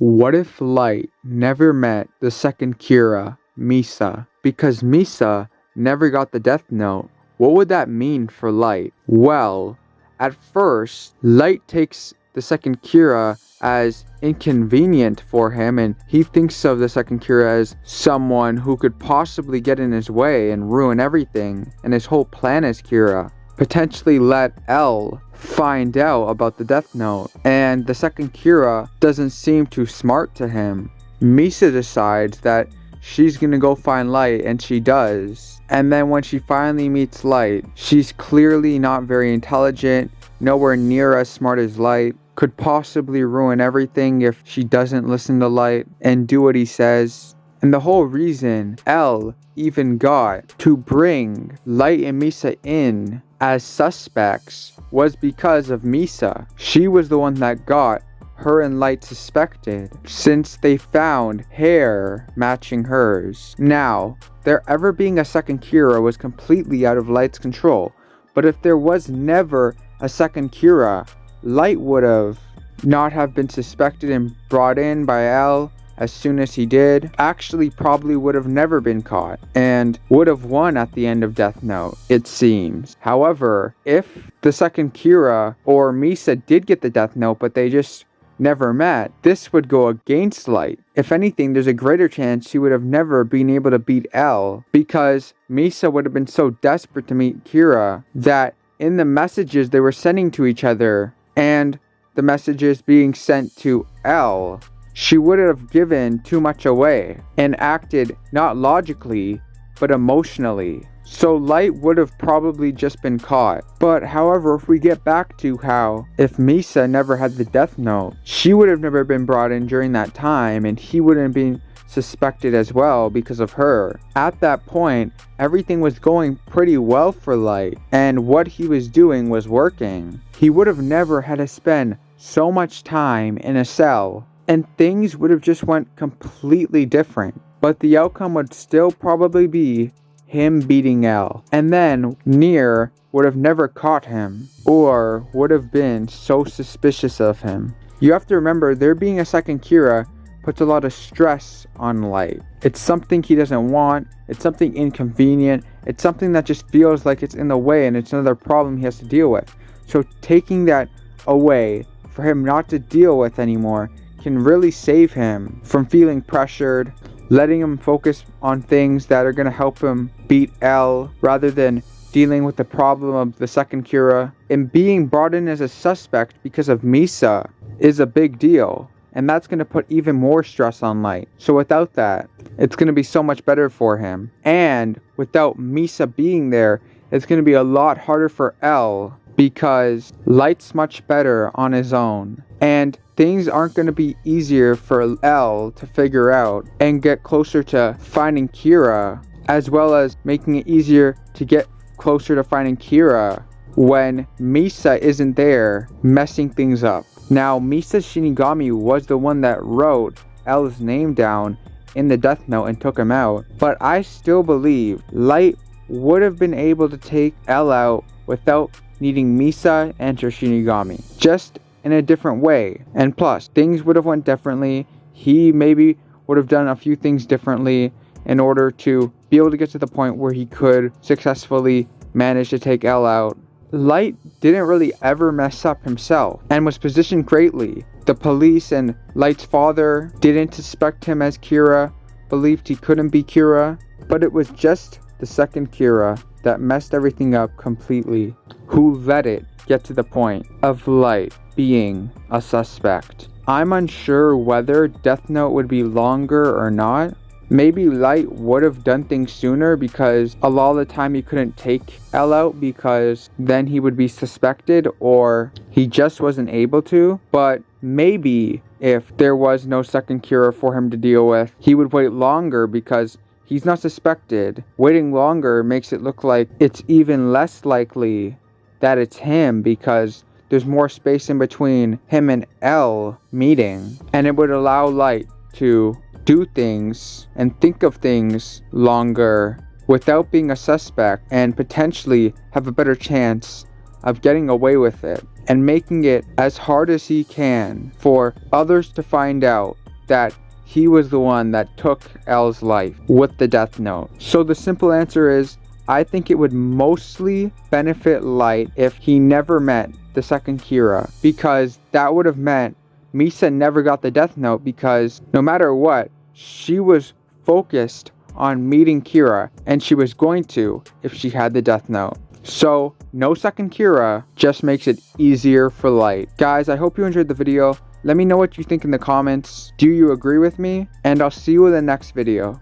What if Light never met the second Kira, Misa? Because Misa never got the Death Note, what would that mean for Light? Well, at first, Light takes the second Kira as inconvenient for him, and he thinks of the second Kira as someone who could possibly get in his way and ruin everything, and his whole plan is Kira. Potentially let L find out about the Death Note, and the second Kira doesn't seem too smart to him. Misa decides that she's gonna go find Light, and she does. And then when she finally meets Light, she's clearly not very intelligent, nowhere near as smart as Light, could possibly ruin everything if she doesn't listen to Light and do what he says. And the whole reason L even got to bring Light and Misa in as suspects was because of Misa. She was the one that got her and Light suspected, since they found hair matching hers. Now, there ever being a second Kira was completely out of Light's control, but if there was never a second Kira, Light would have not have been suspected and brought in by L as soon as he did, actually probably would have never been caught, and would have won at the end of Death Note, it seems. However, if the second Kira or Misa did get the Death Note, but they just never met, this would go against Light. If anything, there's a greater chance she would have never been able to beat L, because Misa would have been so desperate to meet Kira that in the messages they were sending to each other, and the messages being sent to L, she would have given too much away and acted not logically but emotionally. So Light would have probably just been caught. But however, if we get back to how if Misa never had the Death Note, she would have never been brought in during that time, and he wouldn't have been suspected as well because of her. At that point, everything was going pretty well for Light, and what he was doing was working. He would have never had to spend so much time in a cell, and things would have just went completely different. But the outcome would still probably be him beating L. And then Nier would have never caught him, or would have been so suspicious of him. You have to remember, there being a second Kira puts a lot of stress on Light. It's something he doesn't want, it's something inconvenient, it's something that just feels like it's in the way, and it's another problem he has to deal with. So taking that away for him not to deal with anymore can really save him from feeling pressured, letting him focus on things that are going to help him beat L rather than dealing with the problem of the second Kira. And being brought in as a suspect because of Misa is a big deal, and that's going to put even more stress on Light. So without that, it's going to be so much better for him. And without Misa being there, it's going to be a lot harder for L, because Light's much better on his own, and things aren't going to be easier for L to figure out and get closer to finding Kira, as well as making it easier to get closer to finding Kira when Misa isn't there messing things up. Now, Misa Shinigami was the one that wrote L's name down in the Death Note and took him out, but I still believe Light would have been able to take L out without needing Misa enter Shinigami, just in a different way. And plus, things would have went differently. He maybe would have done a few things differently in order to be able to get to the point where he could successfully manage to take L out. Light didn't really ever mess up himself and was positioned greatly. The police and Light's father didn't suspect him as Kira, believed he couldn't be Kira, but it was just the second Kira that messed everything up completely, who let it get to the point of Light being a suspect. I'm unsure whether Death Note would be longer or not. Maybe Light would have done things sooner, because a lot of the time he couldn't take L out because then he would be suspected, or he just wasn't able to. But maybe if there was no second Kira for him to deal with, he would wait longer because he's not suspected. Waiting longer makes it look like it's even less likely that it's him, because there's more space in between him and L meeting, and it would allow Light to do things and think of things longer without being a suspect, and potentially have a better chance of getting away with it and making it as hard as he can for others to find out that he was the one that took L's life with the Death Note. So the simple answer is, I think it would mostly benefit Light if he never met the second Kira, because that would have meant Misa never got the Death Note, because no matter what, she was focused on meeting Kira, and she was going to if she had the Death Note. So no second Kira just makes it easier for Light. Guys, I hope you enjoyed the video. Let me know what you think in the comments. Do you agree with me? And I'll see you in the next video.